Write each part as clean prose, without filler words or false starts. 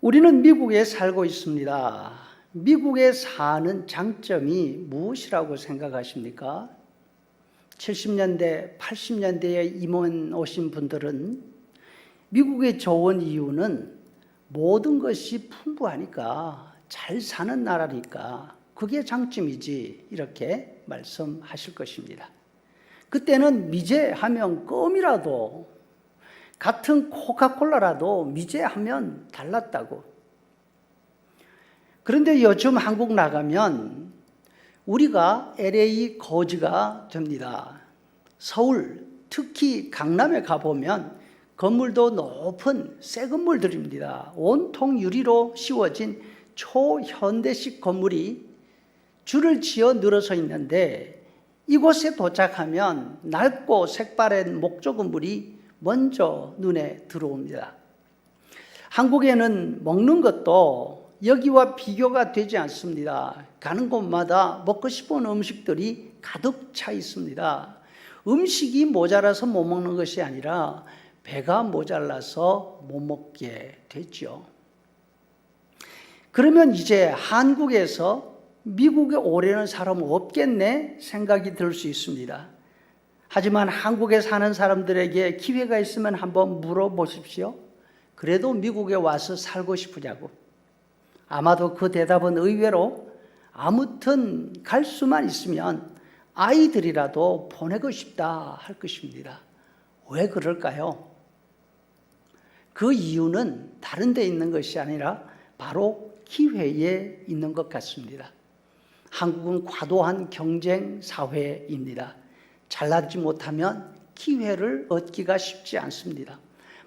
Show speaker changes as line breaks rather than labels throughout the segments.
우리는 미국에 살고 있습니다. 미국에 사는 장점이 무엇이라고 생각하십니까? 70년대, 80년대에 이민 오신 분들은 미국에 좋은 이유는 모든 것이 풍부하니까, 잘 사는 나라니까 그게 장점이지, 이렇게 말씀하실 것입니다. 그때는 미제하면 껌이라도, 같은 코카콜라라도 미제하면 달랐다고. 그런데 요즘 한국 나가면 우리가 LA 거지가 됩니다. 서울, 특히 강남에 가보면 건물도 높은 새 건물들입니다. 온통 유리로 씌워진 초현대식 건물이 줄을 지어 늘어서 있는데, 이곳에 도착하면 낡고 색바랜 목조 건물이 먼저 눈에 들어옵니다. 한국에는 먹는 것도 여기와 비교가 되지 않습니다. 가는 곳마다 먹고 싶은 음식들이 가득 차 있습니다. 음식이 모자라서 못 먹는 것이 아니라 배가 모자라서 못 먹게 됐죠. 그러면 이제 한국에서 미국에 오려는 사람은 없겠네 생각이 들 수 있습니다. 하지만 한국에 사는 사람들에게 기회가 있으면 한번 물어보십시오. 그래도 미국에 와서 살고 싶으냐고. 아마도 그 대답은 의외로 아무튼 갈 수만 있으면 아이들이라도 보내고 싶다 할 것입니다. 왜 그럴까요? 그 이유는 다른 데 있는 것이 아니라 바로 기회에 있는 것 같습니다. 한국은 과도한 경쟁 사회입니다. 잘나지 못하면 기회를 얻기가 쉽지 않습니다.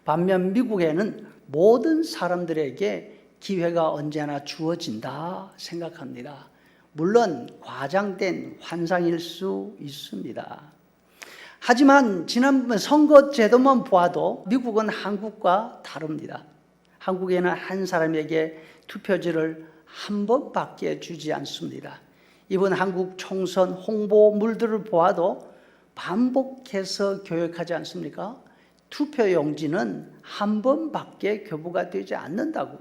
반면 미국에는 모든 사람들에게 기회가 언제나 주어진다 생각합니다. 물론 과장된 환상일 수 있습니다. 하지만 지난번 선거 제도만 보아도 미국은 한국과 다릅니다. 한국에는 한 사람에게 투표지를 한 번밖에 주지 않습니다. 이번 한국 총선 홍보물들을 보아도 반복해서 교육하지 않습니까? 투표용지는 한 번밖에 교부가 되지 않는다고.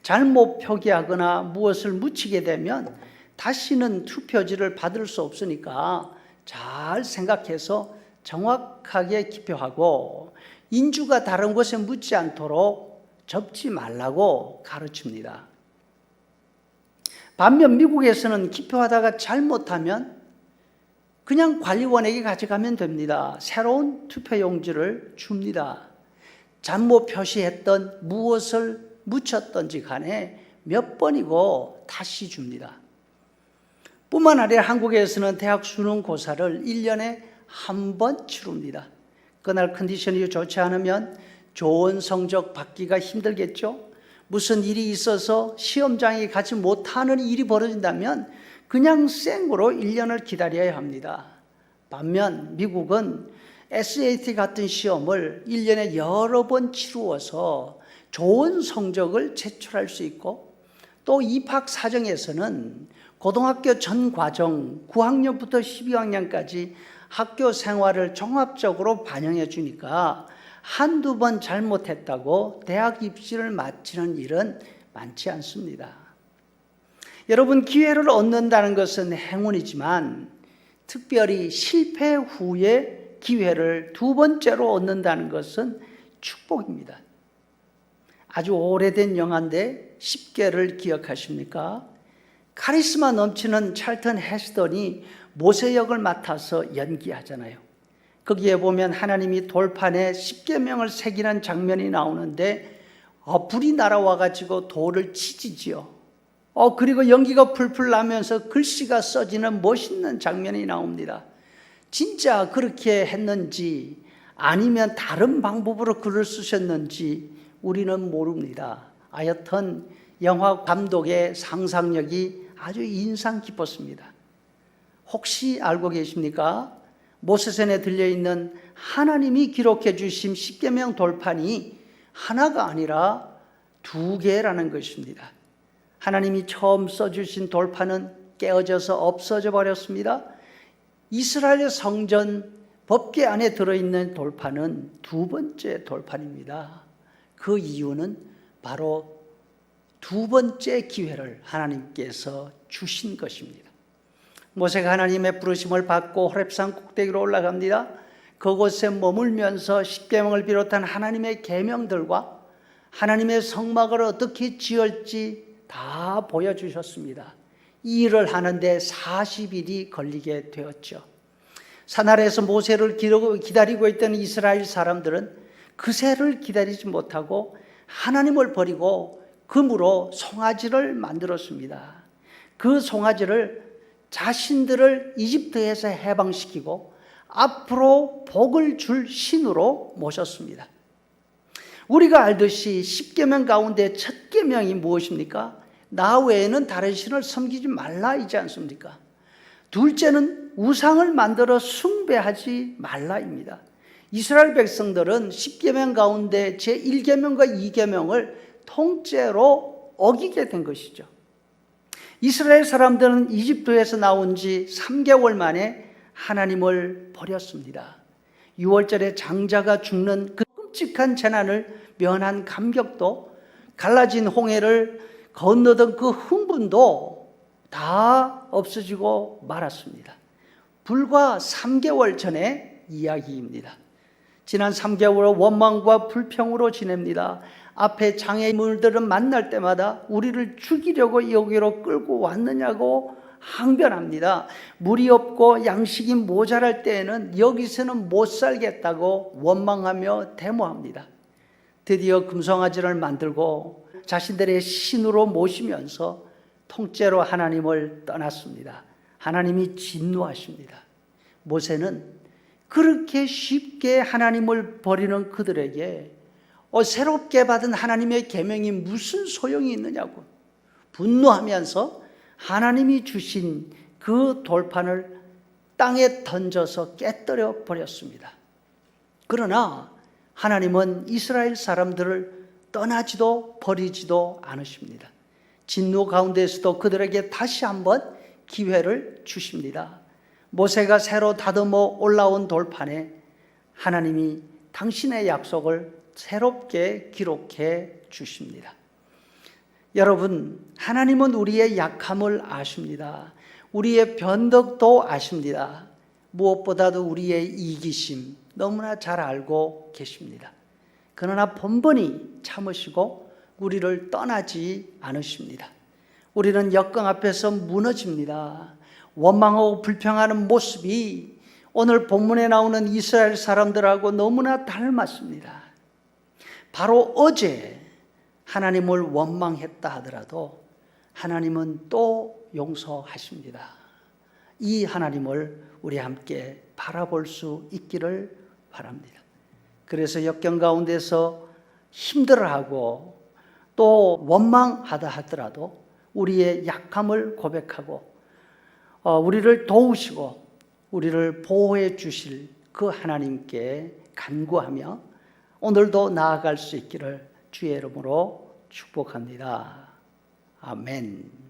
잘못 표기하거나 무엇을 묻히게 되면 다시는 투표지를 받을 수 없으니까 잘 생각해서 정확하게 기표하고, 인주가 다른 곳에 묻지 않도록 접지 말라고 가르칩니다. 반면 미국에서는 기표하다가 잘못하면 그냥 관리원에게 가져가면 됩니다. 새로운 투표용지를 줍니다. 잘못 표시했던 무엇을 묻혔던지 간에 몇 번이고 다시 줍니다. 뿐만 아니라 한국에서는 대학 수능고사를 1년에 한 번 치릅니다. 그날 컨디션이 좋지 않으면 좋은 성적 받기가 힘들겠죠? 무슨 일이 있어서 시험장에 가지 못하는 일이 벌어진다면 그냥 생으로 1년을 기다려야 합니다. 반면 미국은 SAT 같은 시험을 1년에 여러 번 치루어서 좋은 성적을 제출할 수 있고, 또 입학 사정에서는 고등학교 전 과정 9학년부터 12학년까지 학교 생활을 종합적으로 반영해 주니까 한두 번 잘못했다고 대학 입시를 마치는 일은 많지 않습니다. 여러분, 기회를 얻는다는 것은 행운이지만 특별히 실패 후에 기회를 두 번째로 얻는다는 것은 축복입니다. 아주 오래된 영화인데 10개를 기억하십니까? 카리스마 넘치는 찰턴 헤스턴이 모세 역을 맡아서 연기하잖아요. 거기에 보면 하나님이 돌판에 10계명을 새기는 장면이 나오는데 불이 날아와가지고 돌을 치지지요. 그리고 연기가 풀풀 나면서 글씨가 써지는 멋있는 장면이 나옵니다. 진짜 그렇게 했는지 아니면 다른 방법으로 글을 쓰셨는지 우리는 모릅니다. 하여튼 영화 감독의 상상력이 아주 인상 깊었습니다. 혹시 알고 계십니까? 모세전에 들려있는 하나님이 기록해 주신 10계명 돌판이 하나가 아니라 2개라는 것입니다. 하나님이 처음 써주신 돌판은 깨어져서 없어져 버렸습니다. 이스라엘 성전 법궤 안에 들어있는 돌판은 2번째 돌판입니다. 그 이유는 바로 두 번째 기회를 하나님께서 주신 것입니다. 모세가 하나님의 부르심을 받고 호렙산 꼭대기로 올라갑니다. 그곳에 머물면서 십계명을 비롯한 하나님의 계명들과 하나님의 성막을 어떻게 지을지 다 보여주셨습니다. 이 일을 하는데 40일이 걸리게 되었죠. 산 아래에서 모세를 기다리고 있던 이스라엘 사람들은 그새를 기다리지 못하고 하나님을 버리고 금으로 송아지를 만들었습니다. 그 송아지를 자신들을 이집트에서 해방시키고 앞으로 복을 줄 신으로 모셨습니다. 우리가 알듯이 10계명 가운데 첫 계명이 무엇입니까? 나 외에는 다른 신을 섬기지 말라이지 않습니까? 둘째는 우상을 만들어 숭배하지 말라입니다. 이스라엘 백성들은 10계명 가운데 제1계명과 2계명을 통째로 어기게 된 것이죠. 이스라엘 사람들은 이집트에서 나온 지 3개월 만에 하나님을 버렸습니다. 6월절에 장자가 죽는 그 끔찍한 재난을 면한 감격도, 갈라진 홍해를 건너던 그 흥분도 다 없어지고 말았습니다. 불과 3개월 전의 이야기입니다. 지난 3개월 원망과 불평으로 지냅니다. 앞에 장애물들은 만날 때마다 우리를 죽이려고 여기로 끌고 왔느냐고 항변합니다. 물이 없고 양식이 모자랄 때에는 여기서는 못 살겠다고 원망하며 데모합니다. 드디어 금송아지를 만들고 자신들의 신으로 모시면서 통째로 하나님을 떠났습니다. 하나님이 진노하십니다. 모세는 그렇게 쉽게 하나님을 버리는 그들에게 새롭게 받은 하나님의 계명이 무슨 소용이 있느냐고 분노하면서 하나님이 주신 그 돌판을 땅에 던져서 깨뜨려 버렸습니다. 그러나 하나님은 이스라엘 사람들을 떠나지도 버리지도 않으십니다. 진노 가운데서도 그들에게 다시 한번 기회를 주십니다. 모세가 새로 다듬어 올라온 돌판에 하나님이 당신의 약속을 새롭게 기록해 주십니다. 여러분, 하나님은 우리의 약함을 아십니다. 우리의 변덕도 아십니다. 무엇보다도 우리의 이기심 너무나 잘 알고 계십니다. 그러나 번번이 참으시고 우리를 떠나지 않으십니다. 우리는 역경 앞에서 무너집니다. 원망하고 불평하는 모습이 오늘 본문에 나오는 이스라엘 사람들하고 너무나 닮았습니다. 바로 어제 하나님을 원망했다 하더라도 하나님은 또 용서하십니다. 이 하나님을 우리 함께 바라볼 수 있기를 바랍니다. 그래서 역경 가운데서 힘들어하고 또 원망하다 하더라도 우리의 약함을 고백하고 우리를 도우시고 우리를 보호해 주실 그 하나님께 간구하며 오늘도 나아갈 수 있기를 주의 이름으로 축복합니다. 아멘.